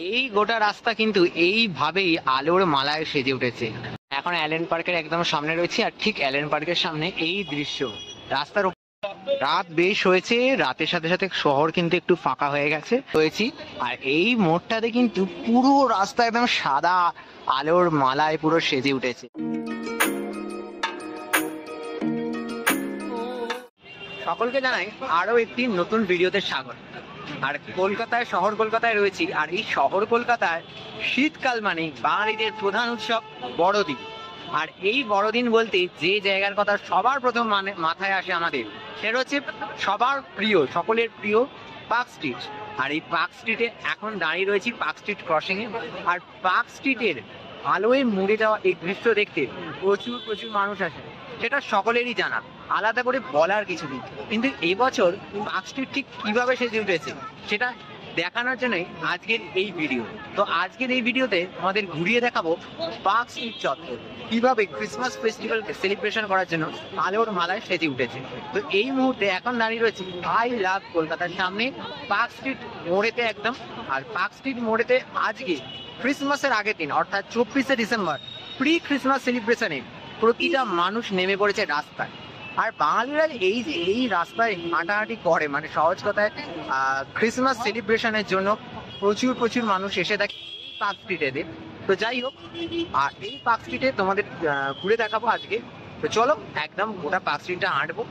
এই গোটা রাস্তা কিন্তু এইভাবেই আলোর মালায় সেজে উঠেছে। এখন অ্যালেন পার্কের একদম সামনে রয়েছে, আর ঠিক অ্যালেন পার্কের সামনে এই দৃশ্য। রাস্তার রাত বেশ হয়েছে, রাতের সাথে সাথে শহর কিন্তু একটু ফাঁকা হয়ে গেছে হয়েছি। আর এই মোড়টাতে কিন্তু পুরো রাস্তা একদম সাদা আলোর মালায় পুরো সেজে উঠেছে। সকলকে জানাই আরো একটি নতুন ভিডিওতে স্বাগত। আর কলকাতায়, শহর কলকাতায় রয়েছি, আর এই শহর কলকাতায় শীতকাল মানে বাঙালিদের প্রধান উৎসব বড়দিন। আর এই বড়দিন বলতে যে জায়গার কথা সবার প্রথম মাথায় আসে আমাদের, সেটা হচ্ছে সবার প্রিয়, সকলের প্রিয় পার্ক স্ট্রিট। আর এই পার্ক স্ট্রিটে এখন দাঁড়িয়ে রয়েছি পার্ক স্ট্রিট ক্রসিং এ। আর পার্ক স্ট্রিটের আলোয় মুড়ে যাওয়া এই দৃশ্য দেখতে প্রচুর প্রচুর মানুষ আসে, সেটা সকলেরই জানা, আলাদা করে বলার কিছু নেই। কিন্তু এবছর পার্ক স্ট্রিট ঠিক কিভাবে সেজে উঠেছে সেটা দেখানোর জন্যই আজকের এই ভিডিও। তো আজকের এই ভিডিওতে আমাদের ঘুরিয়ে দেখাবো পার্ক স্ট্রিট চত্বর কিভাবে ক্রিসমাস ফেস্টিভ্যাল সেলিব্রেশন করার জন্য আলোর মালায় সেজে উঠেছে। তো এই মুহূর্তে এখন দাঁড়িয়ে রয়েছে আই লাভ কলকাতার সামনে পার্ক স্ট্রিট মোড়েতে একদম। আর পার্ক স্ট্রিট মোড়েতে আজকে ক্রিসমাসের আগের দিন অর্থাৎ 24শে ডিসেম্বর প্রি ক্রিসমাস সেলিব্রেশনে প্রতিটা মানুষ নেমে পড়েছে রাস্তায়। আর বাঙালিরা এই যে এই রাস্তায় হাঁটাহাঁটি করে, মানে সহজ কথায় ক্রিসমাস সেলিব্রেশনের জন্য প্রচুর প্রচুর মানুষ এসে থাকে পার্ক স্ট্রিটে। তো যাই হোক, আর এই পার্ক স্ট্রিটে তোমাদের ঘুরে দেখাবো আজকে। তো চলো একদম গোটা পার্ক স্ট্রিটটা হাঁটবো,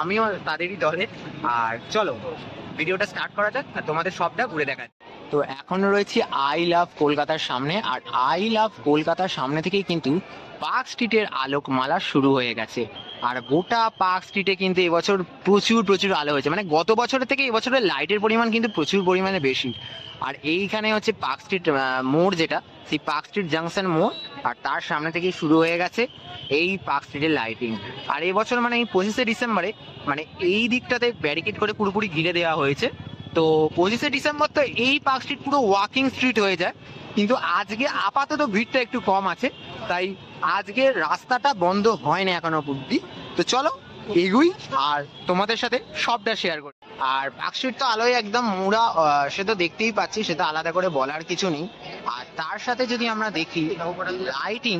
আমিও তাদেরই দলে। আর চলো ভিডিওটা স্টার্ট করা যাক, আর তোমাদের সবটা ঘুরে দেখা। তো এখন রয়েছি আই লাভ কলকাতার সামনে, আর আই লাভ কলকাতার সামনে থেকেই কিন্তু পার্ক স্ট্রিটের আলোকমালা শুরু হয়ে গেছে। আর গোটা পার্ক স্ট্রিটে কিন্তু এবছর প্রচুর প্রচুর আলো হয়েছে, মানে গত বছরের থেকে এবছরের লাইটের পরিমাণ কিন্তু প্রচুর পরিমাণে বেশি। আর এইখানে হচ্ছে পার্ক স্ট্রিট মোড়, যেটা সেই পার্ক স্ট্রিট জাংশন মোড়, আর তার সামনে থেকেই শুরু হয়ে গেছে এই পার্ক স্ট্রিটের লাইটিং। আর এবছর মানে এই 25শে ডিসেম্বরে মানে এই দিকটাতে ব্যারিকেড করে পুরোপুরি ঘিরে দেওয়া হয়েছে। তো 25শে ডিসেম্বর তো এই পার্ক স্ট্রিট পুরো ওয়াকিং স্ট্রিট হয়ে যায়, কিন্তু আজকে আপাতত ভিড়টা একটু কম আছে, তাই আজকে রাস্তাটা বন্ধ হয় না এখনো অব্দি। তো চলো এগুই আর তোমাদের সাথে সবটা শেয়ার করি। আর পার্ক স্ট্রিট তো আলোয় একদম মোড়া, সে তো দেখতেই পাচ্ছি, সেটা আলাদা করে বলার কিছু নেই। আর তার সাথে যদি আমরা দেখি লাইটিং,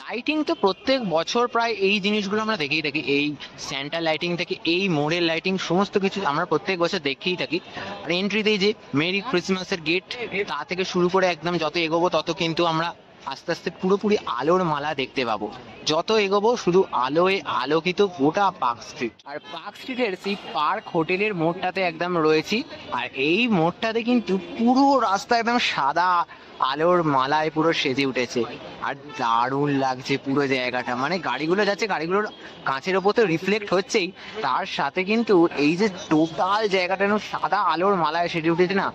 লাইটিং তো প্রত্যেক বছর প্রায় এই জিনিসগুলো আমরা দেখেই থাকি, এই সেন্টার লাইটিং থেকে এই মোড়ের লাইটিং সমস্ত কিছু আমরা প্রত্যেক বছর দেখেই থাকি। আর এন্ট্রিতেই যে মেরি ক্রিসমাসের গেট, তা থেকে শুরু করে একদম যত এগোবো তত কিন্তু আমরা আস্তে আস্তে পুরোপুরি আলোর মালা দেখতে পাবো। যত এগোবো শুধু আলোয় আলোকিত গোটা পার্ক স্ট্রিট। আর পার্ক স্ট্রিটের সেই পার্ক হোটেলের মোড়টাতে একদম রয়েছি, আর এই মোড়টাতে কিন্তু পুরো রাস্তা একদম সাদা আলোর মালায় পুরো সেজে উঠেছে। আর দারুণ লাগছে পুরো জায়গাটা, মানে গাড়িগুলো যাচ্ছে, গাড়িগুলোর কাঁচের ওপর তো রিফ্লেক্ট হচ্ছেই, তার সাথে কিন্তু এই যে টোটাল জায়গাটা সাদা আলোর মালায় সেজে উঠেছে না,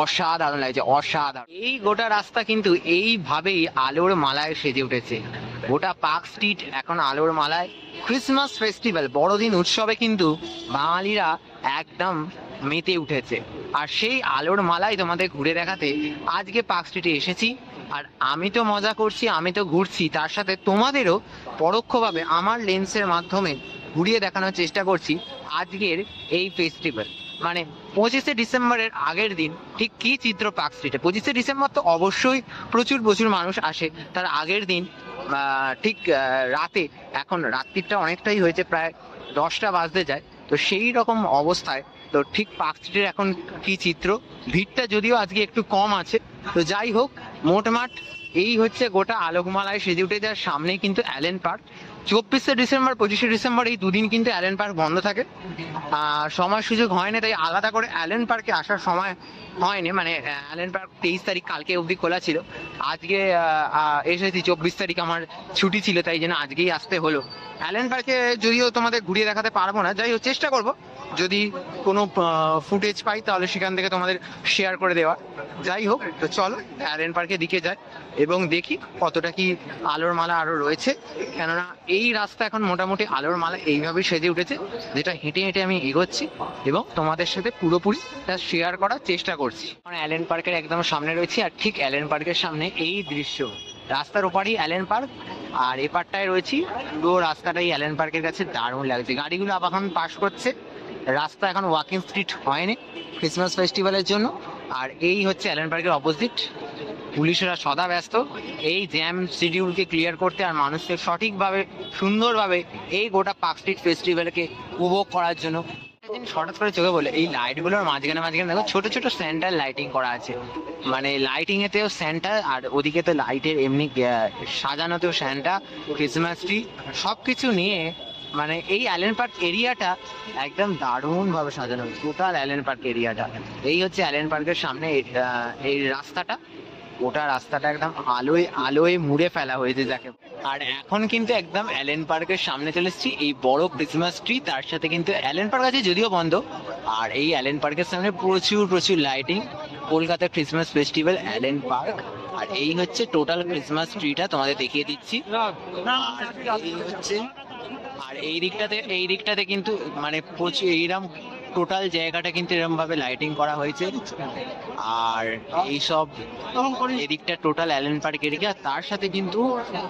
অসাধারণ লাগছে, অসাধারণ। এই গোটা রাস্তা কিন্তু এইভাবেই আলোর মালায় সেজে উঠেছে। গোটা পার্ক স্ট্রিট এখন আলোর মালায়। ক্রিসমাস ফেস্টিভ্যাল বড়দিন উৎসবে কিন্তু বাঙালিরা একদম মেতে উঠেছে। আর সেই আলোর মালাই তোমাদের ঘুরে দেখাতে আজকে পার্ক স্ট্রিটে এসেছি। আর আমি তো মজা করছি, আমি তো ঘুরছি, তার সাথে তোমাদেরও পরোক্ষভাবে আমার লেন্সের মাধ্যমে ঘুরিয়ে দেখানোর চেষ্টা করছি আজকের এই ফেস্টিভ্যাল। মানে 25শে ডিসেম্বরের আগের দিন ঠিক কি চিত্র পার্ক স্ট্রিটে। 25শে ডিসেম্বর তো অবশ্যই প্রচুর প্রচুর মানুষ আসে, তার আগের দিন ঠিক রাতে, এখন রাত্রিটা অনেকটাই হয়েছে, প্রায় 10টা বাজতে যায়। তো সেই রকম অবস্থায় তো ঠিক পার্ক স্ট্রিটের এখন কি চিত্র, ভিড়টা যদিও আজকে একটু কম আছে। তো যাই হোক, মোটমাট এই হচ্ছে গোটা আলোকমালায় সেজে উঠে যাওয়ার সামনেই কিন্তু অ্যালেন পার্ক। 24শে ডিসেম্বর 25শে ডিসেম্বর এই দুদিন কিন্তু অ্যালেন পার্ক বন্ধ থাকে, সময় সুযোগ হয় না, তাই আলাদা করে অ্যালেন পার্কে আসার সময় হয়নি। মানে অ্যালেন পার্ক 23 তারিখ কালকে অবধি খোলা ছিল, আজকে এসেছি 24 তারিখ, আমার ছুটি ছিল, তাই জন্য আজকেই আসতে হলো। অ্যালেন পার্কে যদিও তোমাদের ঘুরিয়ে দেখাতে পারবো না, যাই হোক চেষ্টা করব, যদি কোনো ফুটেজ পাই তাহলে সেখান থেকে তোমাদের শেয়ার করে দেওয়া। যাই হোক, তো চলো অ্যালেন পার্কের দিকে যাই এবং দেখি কতটা কি আলোর মালা আরো রয়েছে, কেননা এই রাস্তা এখন মোটামুটি আলোর মালা এইভাবেই সেজে উঠেছে, যেটা হেঁটে হেঁটে আমি এগোচ্ছি এবং তোমাদের সাথে পুরোপুরি তা শেয়ার করার চেষ্টা করছি। মানে অ্যালেন পার্কের একদম সামনে রয়েছি, আর ঠিক অ্যালেন পার্কের সামনে এই দৃশ্য, রাস্তার ওপারই অ্যালেন পার্ক, আর এপারটায় রয়েছি, পুরো রাস্তাটাই অ্যালেন পার্কের কাছে দারুণ লাগছে। গাড়িগুলো এখন পাস করছে, রাস্তা এখন ওয়াকিং স্ট্রিট হয়নি ক্রিসমাস ফেস্টিভ্যালের জন্য। আর এই হচ্ছে অ্যালেন পার্কের অপোজিট। পুলিশেরা সদা ব্যস্ত এই জ্যাম শিডিউলকে ক্লিয়ার করতে আর মানুষকে সঠিকভাবে সুন্দরভাবে এই গোটা পার্ক স্ট্রিট ফেস্টিভ্যালকে উপভোগ করার জন্য। হঠাৎ করে চোখে বলে এই লাইটগুলোর মাঝখানে মাঝখানে দেখো ছোট ছোট সেন্টার লাইটিং করা আছে, মানে লাইটিং এতেও সেন্টার আর ওদিকে তো লাইটের এমনি সাজানোতেও সেন্টার, ক্রিসমাস ট্রি সবকিছু নিয়ে মানে এই অ্যালেন পার্ক এরিয়াটা একদম দারুণ ভাবে সাজানো, টোটাল অ্যালেন পার্ক এরিয়াটা। এই হচ্ছে অ্যালেন পার্কের সামনে এই রাস্তাটা, ওটা রাস্তাটা একদম আলোয় আলোয় মুড়ে ফেলা হয়েছে যাকে। আর এখন কিন্তু একদম অ্যালেন পার্কের সামনে চলে এসেছি, এই বড় ক্রিসমাস ট্রি, তার সাথে কিন্তু অ্যালেন পার্ক আছে যদিও বন্ধ। আর এই অ্যালেন পার্কের সামনে প্রচুর প্রচুর lighting, Kolkata Christmas festival Allen Park. আর এই হচ্ছে টোটাল ক্রিসমাস ট্রিটা তোমাদের দেখিয়ে দিচ্ছি। আর এই হচ্ছে, আর এই দিকটাতে কিন্তু মানে প্রচুর এইরকম টোটাল জায়গাটা কিন্তু এরকম ভাবে লাইটিং করা হয়েছে। আর এইসব এদিকটা টোটাল অ্যালেন পার্ক এরিয়া, তার সাথে কিন্তু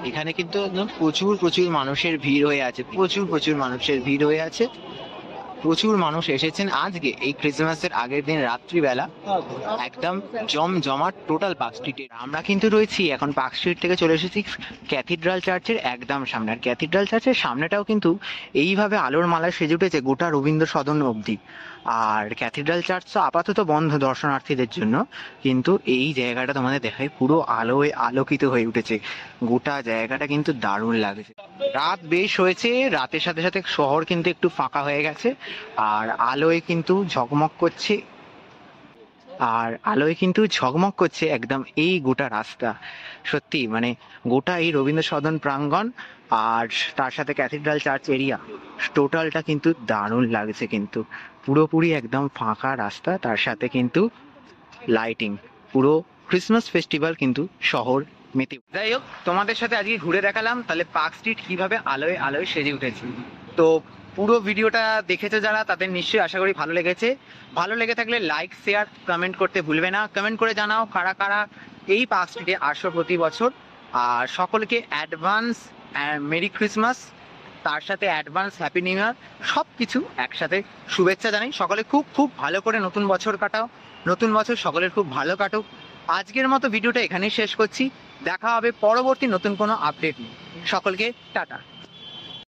এখানে কিন্তু একদম প্রচুর প্রচুর মানুষের ভিড় হয়ে আছে, প্রচুর প্রচুর মানুষের ভিড় হয়ে আছে। প্রচুর মানুষ এসেছেন আজকে এই ক্রিসমাসের আগের দিন রাত্রিবেলা, একদম জমজমাট টোটাল পার্ক স্ট্রিটে। আমরা কিন্তু রয়েছি এখন পার্ক স্ট্রিট থেকে চলে এসেছি ক্যাথিড্রাল চার্চের একদম সামনে। আর ক্যাথিড্রাল চার্চের সামনেটাও কিন্তু এইভাবে আলোর মালায় সেজে উঠেছে গোটা রবীন্দ্র সদন অবধি। আর ক্যাথিড্রাল চার্চ তো আপাতত বন্ধ দর্শনার্থীদের জন্য, কিন্তু এই জায়গাটা তোমাদের দেখায় পুরো আলোয় আলোকিত হয়ে উঠেছে, গোটা জায়গাটা কিন্তু দারুণ লাগছে। রাত বেশ হয়েছে, রাতের সাথে সাথে শহর কিন্তু একটু ফাঁকা হয়ে গেছে আর আলোয় কিন্তু ঝকমক করছে, আর আলোয় কিন্তু ঝকমক করছে একদম এই গোটা রাস্তা। সত্যি মানে গোটা এই রবীন্দ্র সদন প্রাঙ্গণ আর তার সাথে ক্যাথিড্রাল চার্চ এরিয়া টোটালটা কিন্তু দারুণ লাগছে, কিন্তু পুরোপুরি একদম ফাঁকা রাস্তা, তার সাথে কিন্তু লাইটিং, পুরো ক্রিসমাস ফেস্টিভ্যাল কিন্তু শহর মেতে। যাই হোক, তোমাদের সাথে আজকে ঘুরে দেখালাম তাহলে পার্ক স্ট্রিট কিভাবে আলোয় আলোয় সেজে উঠেছে। তো পুরো ভিডিওটা দেখেছে যারা, তাদের নিশ্চয়ই আশা করি ভালো লেগেছে। ভালো লেগে থাকলে লাইক শেয়ার কমেন্ট করতে ভুলবে না। কমেন্ট করে জানাও কারা কারা এই পার্ক স্ট্রিটে আসো প্রতি বছর। আর সকলকে অ্যাডভান্স মেরি ক্রিসমাস, তার সাথে অ্যাডভান্স হ্যাপি নিউ ইয়ার, সব কিছু একসাথে শুভেচ্ছা জানাই। সকলে খুব খুব ভালো করে নতুন বছর কাটাও, নতুন বছর সকলের খুব ভালো কাটুক। আজকের মতো ভিডিওটা এখানেই শেষ করছি, দেখা হবে পরবর্তী নতুন কোনো আপডেট নিয়ে। সকলকে টাটা।